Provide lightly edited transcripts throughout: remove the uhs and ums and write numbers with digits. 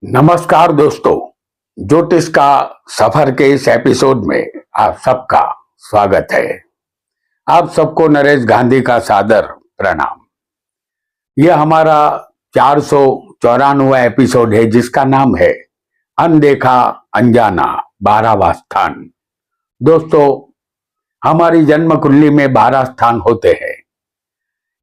नमस्कार दोस्तों, ज्योतिष का सफर के इस एपिसोड में आप सबका स्वागत है। आप सबको नरेश गांधी का सादर प्रणाम। यह हमारा 494वां एपिसोड है जिसका नाम है अनदेखा अनजाना 12वां स्थान। दोस्तों, हमारी जन्म कुंडली में 12 स्थान होते हैं।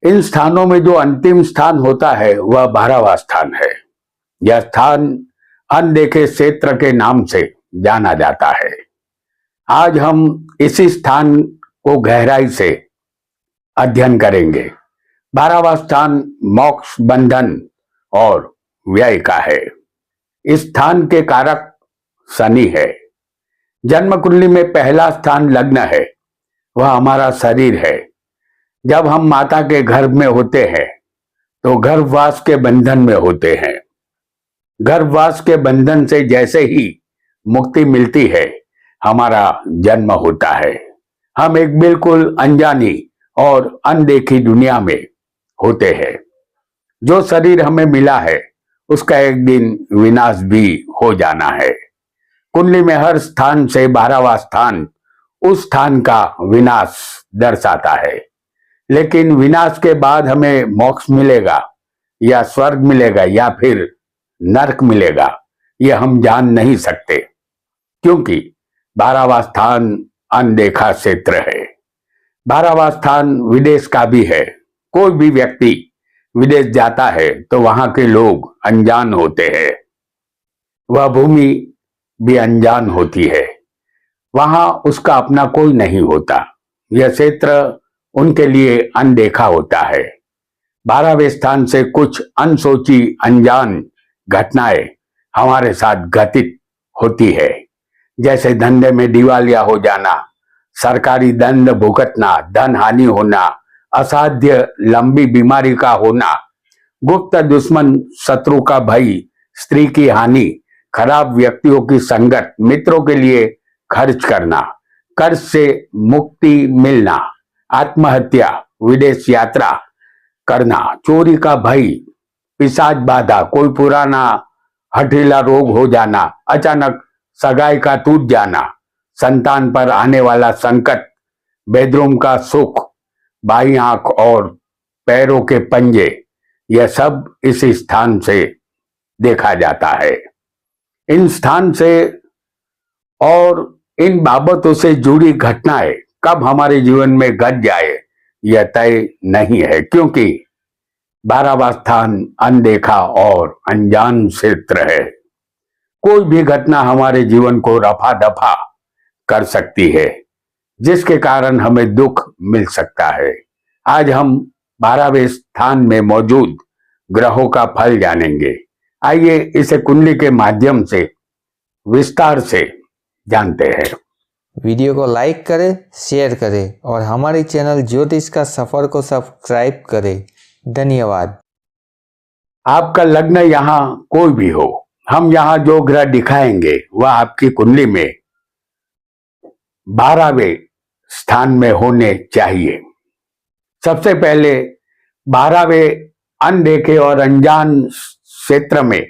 इन स्थानों में जो अंतिम स्थान होता है वह 12वां स्थान है। यह स्थान अनदेखे क्षेत्र के नाम से जाना जाता है। आज हम इसी स्थान को गहराई से अध्ययन करेंगे। 12वां स्थान मोक्ष, बंधन और व्यय का है। इस स्थान के कारक शनि है। जन्म कुंडली में पहला स्थान लग्न है, वह हमारा शरीर है। जब हम माता के गर्भ में होते हैं तो गर्भवास के बंधन में होते हैं। गर्भवास के बंधन से जैसे ही मुक्ति मिलती है, हमारा जन्म होता है। हम एक बिल्कुल अनजानी और अनदेखी दुनिया में होते हैं। जो शरीर हमें मिला है उसका एक दिन विनाश भी हो जाना है। कुंडली में हर स्थान से 12वां स्थान उस स्थान का विनाश दर्शाता है। लेकिन विनाश के बाद हमें मोक्ष मिलेगा या स्वर्ग मिलेगा या फिर नरक मिलेगा, यह हम जान नहीं सकते, क्योंकि 12वां स्थान अनदेखा क्षेत्र है। 12वां स्थान विदेश का भी है। कोई भी व्यक्ति विदेश जाता है तो वहां के लोग अनजान होते हैं। वह भूमि भी अनजान होती है। वहां उसका अपना कोई नहीं होता। यह क्षेत्र उनके लिए अनदेखा होता है। 12वें स्थान से कुछ अनसोची अनजान घटनाएं हमारे साथ घटित होती है, जैसे धंधे में दिवालिया हो जाना, सरकारी दंड भुगतना, धन हानि होना, असाध्य लंबी बीमारी का होना, गुप्त दुश्मन शत्रु का भय, स्त्री की हानि, खराब व्यक्तियों की संगत, मित्रों के लिए खर्च करना, कर्ज से मुक्ति मिलना, आत्महत्या, विदेश यात्रा करना, चोरी का भय, पिशाच बाधा, कोई पुराना हठीला रोग हो जाना, अचानक सगाई का टूट जाना, संतान पर आने वाला संकट, बेडरूम का सुख, बाई आंख और पैरों के पंजे, यह सब इस स्थान से देखा जाता है। इन स्थान से और इन बाबतों से जुड़ी घटनाएं कब हमारे जीवन में घट जाए यह तय नहीं है, क्योंकि 12वां स्थान अनदेखा और अनजान क्षेत्र है। कोई भी घटना हमारे जीवन को रफा दफा कर सकती है, जिसके कारण हमें दुख मिल सकता है। आज हम 12वें स्थान में मौजूद ग्रहों का फल जानेंगे। आइए इसे कुंडली के माध्यम से विस्तार से जानते हैं। वीडियो को लाइक करें, शेयर करें और हमारे चैनल ज्योतिष का सफर को सब्सक्राइब करें। धन्यवाद। आपका लग्न यहाँ कोई भी हो, हम यहाँ जो ग्रह दिखाएंगे वह आपकी कुंडली में 12वें स्थान में होने चाहिए। सबसे पहले 12वें अनदेखे और अनजान क्षेत्र में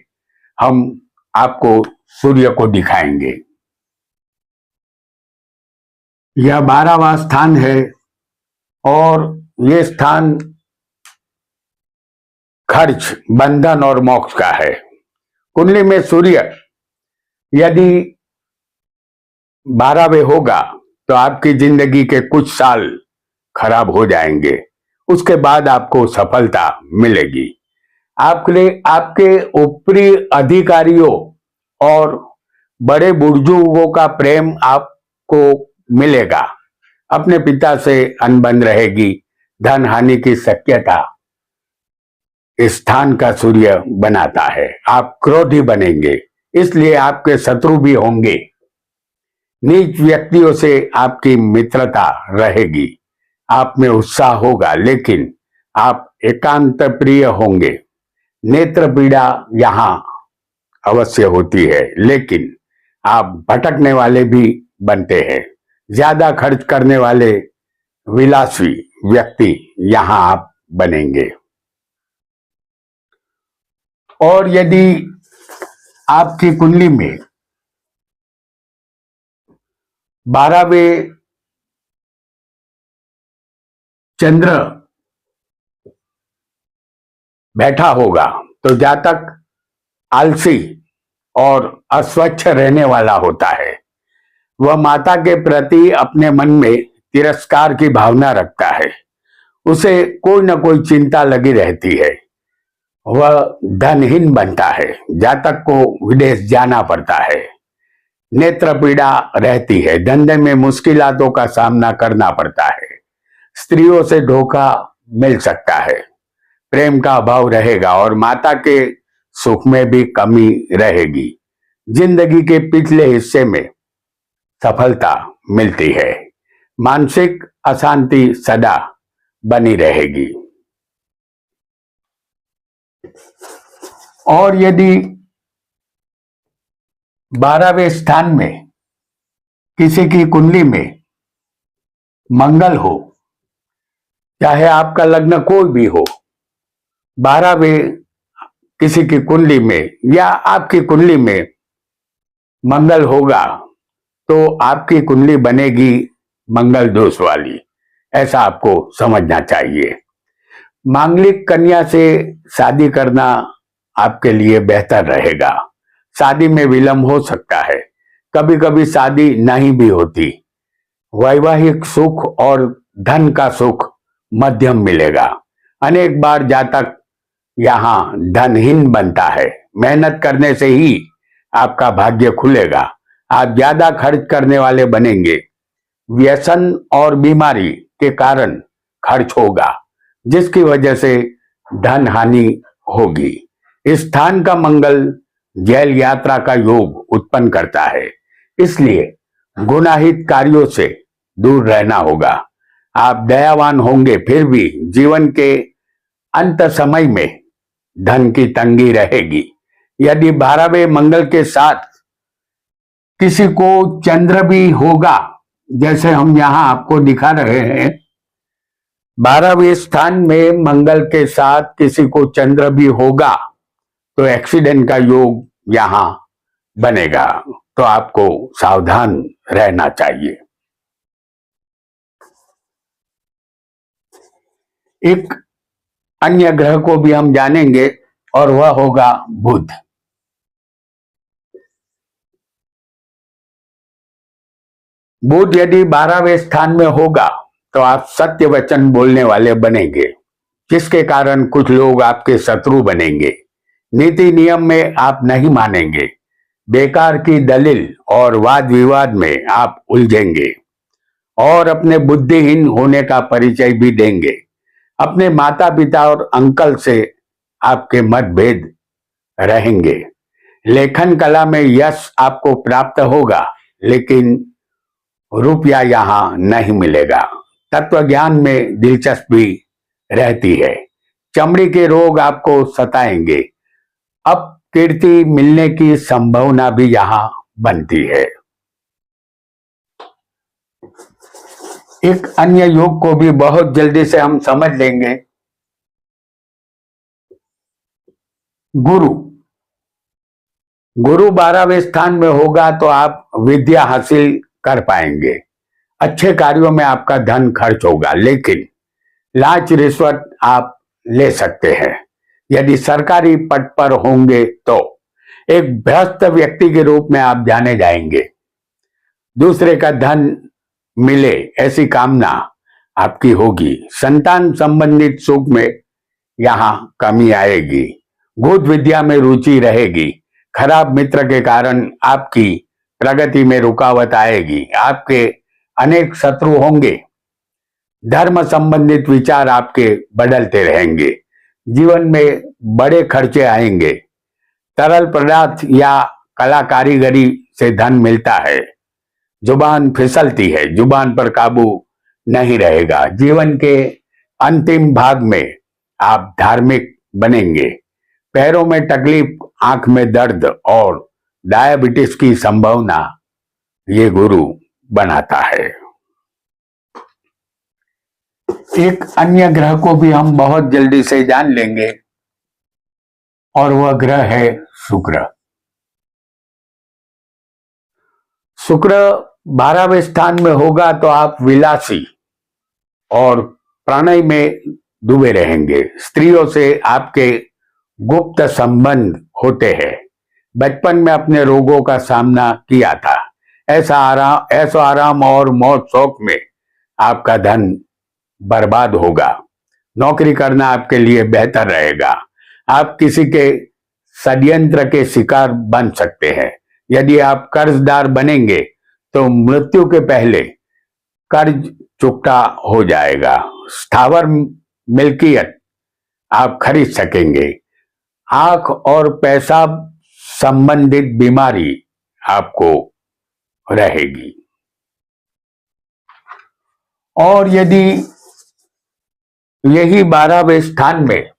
हम आपको सूर्य को दिखाएंगे। यह 12वां स्थान है और यह स्थान खर्च, बंधन और मोक्ष का है। कुंडली में सूर्य यदि 12वें होगा तो आपकी जिंदगी के कुछ साल खराब हो जाएंगे। उसके बाद आपको सफलता मिलेगी। आपके ऊपरी अधिकारियों और बड़े बुजुर्गों का प्रेम आपको मिलेगा। अपने पिता से अनबन रहेगी। धन हानि की शक्यता स्थान का सूर्य बनाता है। आप क्रोधी बनेंगे, इसलिए आपके शत्रु भी होंगे। नीच व्यक्तियों से आपकी मित्रता रहेगी। आप में उत्साह होगा, लेकिन आप एकांत प्रिय होंगे। नेत्र पीड़ा यहाँ अवश्य होती है, लेकिन आप भटकने वाले भी बनते हैं। ज्यादा खर्च करने वाले विलासी व्यक्ति यहाँ आप बनेंगे। और यदि आपकी कुंडली में 12वें चंद्र बैठा होगा तो जातक आलसी और अस्वच्छ रहने वाला होता है। वह माता के प्रति अपने मन में तिरस्कार की भावना रखता है। उसे कोई न कोई चिंता लगी रहती है। वह धनहीन बनता है। जातक को विदेश जाना पड़ता है। नेत्र पीड़ा रहती है। धंधे में मुश्किलातों का सामना करना पड़ता है। स्त्रियों से धोखा मिल सकता है। प्रेम का अभाव रहेगा और माता के सुख में भी कमी रहेगी। जिंदगी के पिछले हिस्से में सफलता मिलती है। मानसिक अशांति सदा बनी रहेगी। और यदि 12वें स्थान में किसी की कुंडली में मंगल हो, चाहे आपका लग्न कोई भी हो, 12वें किसी की कुंडली में या आपकी कुंडली में मंगल होगा तो आपकी कुंडली बनेगी मंगल दोष वाली। ऐसा आपको समझना चाहिए। मांगलिक कन्या से शादी करना आपके लिए बेहतर रहेगा। शादी में विलंब हो सकता है। कभी कभी शादी नहीं भी होती। वैवाहिक सुख और धन का सुख मध्यम मिलेगा। अनेक बार जातक यहाँ धनहीन बनता है। मेहनत करने से ही आपका भाग्य खुलेगा। आप ज्यादा खर्च करने वाले बनेंगे। व्यसन और बीमारी के कारण खर्च होगा, जिसकी वजह से धन हानि होगी। इस स्थान का मंगल जेल यात्रा का योग उत्पन्न करता है। इसलिए गुनाहित कार्यों से दूर रहना होगा। आप दयावान होंगे, फिर भी जीवन के अंत समय में धन की तंगी रहेगी। यदि 12वें मंगल के साथ किसी को चंद्र भी होगा, जैसे हम यहां आपको दिखा रहे हैं, 12वें स्थान में मंगल के साथ किसी को चंद्र भी होगा तो एक्सीडेंट का योग यहां बनेगा। तो आपको सावधान रहना चाहिए। एक अन्य ग्रह को भी हम जानेंगे और वह होगा बुध। बुध यदि 12वें स्थान में होगा तो आप सत्य वचन बोलने वाले बनेंगे, जिसके कारण कुछ लोग आपके शत्रु बनेंगे। नीति नियम में आप नहीं मानेंगे। बेकार की दलील और वाद विवाद में आप उलझेंगे और अपने बुद्धिहीन होने का परिचय भी देंगे। अपने माता पिता और अंकल से आपके मतभेद रहेंगे। लेखन कला में यश आपको प्राप्त होगा, लेकिन रुपया यहां नहीं मिलेगा। तत्व ज्ञान में दिलचस्पी रहती है। चमड़ी के रोग आपको सताएंगे। अपकीर्ति मिलने की संभावना भी यहां बनती है। एक अन्य योग को भी बहुत जल्दी से हम समझ लेंगे। गुरु 12वें स्थान में होगा तो आप विद्या हासिल कर पाएंगे। अच्छे कार्यों में आपका धन खर्च होगा, लेकिन लांच रिश्वत आप ले सकते हैं। यदि सरकारी पद पर होंगे तो एक भ्रष्ट व्यक्ति के रूप में आप जाने जाएंगे। दूसरे का धन मिले ऐसी कामना आपकी होगी। संतान संबंधित सुख में यहां कमी आएगी। गुद विद्या में रुचि रहेगी। खराब मित्र के कारण आपकी प्रगति में रुकावट आएगी। आपके अनेक शत्रु होंगे। धर्म संबंधित विचार आपके बदलते रहेंगे। जीवन में बड़े खर्चे आएंगे। तरल पदार्थ या कला कारीगरी से धन मिलता है। जुबान फिसलती है। जुबान पर काबू नहीं रहेगा। जीवन के अंतिम भाग में आप धार्मिक बनेंगे। पैरों में तकलीफ, आंख में दर्द और डायबिटीज की संभावना ये गुरु बनाता है। एक अन्य ग्रह को भी हम बहुत जल्दी से जान लेंगे और वह ग्रह है शुक्र। शुक्र 12वें स्थान में होगा तो आप विलासी और प्रणय में डूबे रहेंगे। स्त्रियों से आपके गुप्त संबंध होते हैं। बचपन में अपने रोगों का सामना किया था। ऐसा आराम और मौज शौक में आपका धन बर्बाद होगा। नौकरी करना आपके लिए बेहतर रहेगा। आप किसी के षड्यंत्र के शिकार बन सकते हैं। यदि आप कर्जदार बनेंगे तो मृत्यु के पहले कर्ज चुकता हो जाएगा। स्थावर मिल्कियत आप खरीद सकेंगे। आंख और पेशाब संबंधित बीमारी आपको रहेगी। और यदि यही 12वें स्थान में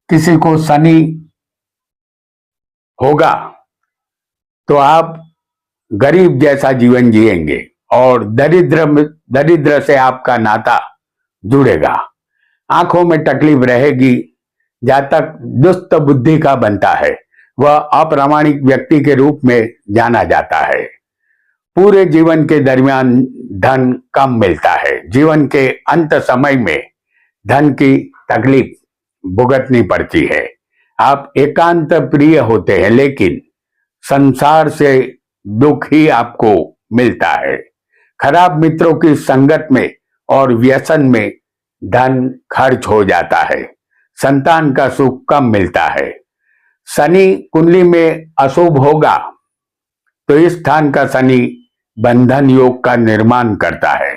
किसी को शनि होगा तो आप गरीब जैसा जीवन जिएंगे और दरिद्र से आपका नाता जुड़ेगा। आंखों में तकलीफ रहेगी। जातक दुष्ट बुद्धि का बनता है। वह अप्रामाणिक व्यक्ति के रूप में जाना जाता है। पूरे जीवन के दरमियान धन कम मिलता है। जीवन के अंत समय में धन की तकलीफ भुगतनी पड़ती है। आप एकांत प्रिय होते हैं, लेकिन संसार से दुख ही आपको मिलता है। खराब मित्रों की संगत में और व्यसन में धन खर्च हो जाता है। संतान का सुख कम मिलता है। शनि कुंडली में अशुभ होगा तो इस स्थान का शनि बंधन योग का निर्माण करता है।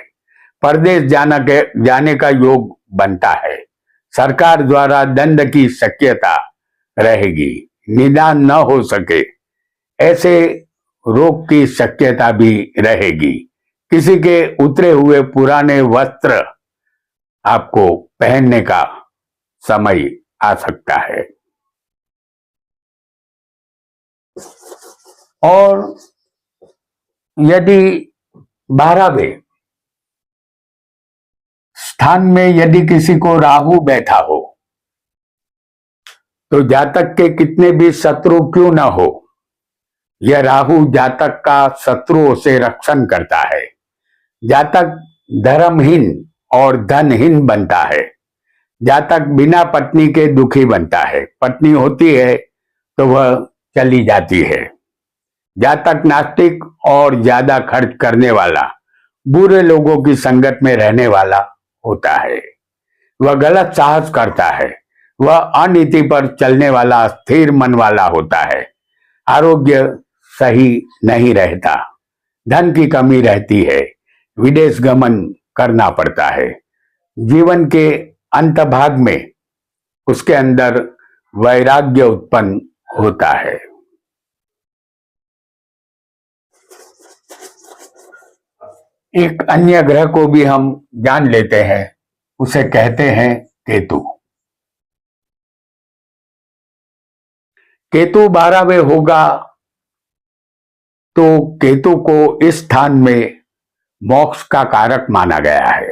परदेश जाने का योग बनता है। सरकार द्वारा दंड की शक्यता रहेगी। निदान न हो सके ऐसे रोग की शक्यता भी रहेगी। किसी के उतरे हुए पुराने वस्त्र आपको पहनने का समय आ सकता है। और यदि 12वें स्थान में यदि किसी को राहु बैठा हो तो जातक के कितने भी शत्रु क्यों न हो, यह राहु जातक का शत्रुओं से रक्षण करता है। जातक धर्महीन और धनहीन बनता है। जातक बिना पत्नी के दुखी बनता है। पत्नी होती है तो वह चली जाती है। जातक नास्तिक और ज्यादा खर्च करने वाला, बुरे लोगों की संगत में रहने वाला होता है। वह गलत साहस करता है। वह अनीति पर चलने वाला स्थिर मन वाला होता है। आरोग्य सही नहीं रहता। धन की कमी रहती है। विदेश गमन करना पड़ता है। जीवन के अंत भाग में उसके अंदर वैराग्य उत्पन्न होता है। एक अन्य ग्रह को भी हम जान लेते हैं। उसे कहते हैं केतु। केतु 12वें होगा तो केतु को इस स्थान में मोक्ष का कारक माना गया है।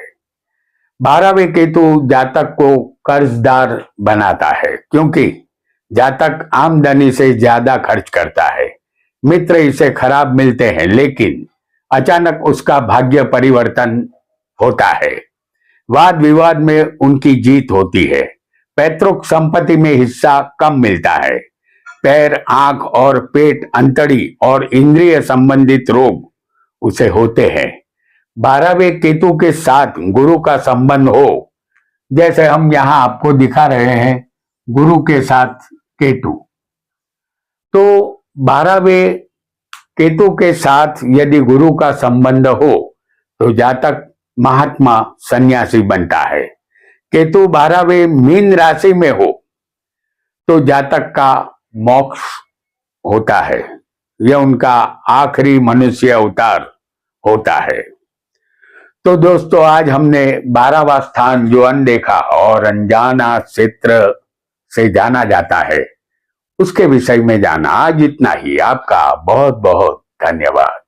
12वें केतु जातक को कर्जदार बनाता है, क्योंकि जातक आमदनी से ज्यादा खर्च करता है। मित्र इसे खराब मिलते हैं, लेकिन अचानक उसका भाग्य परिवर्तन होता है। वाद विवाद में उनकी जीत होती है। पैतृक संपत्ति में हिस्सा कम मिलता है। पैर, आंख और पेट, अंतड़ी और इंद्रिय संबंधित रोग उसे होते हैं। 12वें केतु के साथ गुरु का संबंध हो, जैसे हम यहाँ आपको दिखा रहे हैं गुरु के साथ केतु, तो 12वें केतु के साथ यदि गुरु का संबंध हो तो जातक महात्मा सन्यासी बनता है। केतु 12वें मीन राशि में हो तो जातक का मोक्ष होता है। यह उनका आखिरी मनुष्य अवतार होता है। तो दोस्तों, आज हमने 12वां स्थान जो अनदेखा और अनजाना क्षेत्र से जाना जाता है उसके विषय में जाना। आज इतना ही। आपका बहुत बहुत धन्यवाद।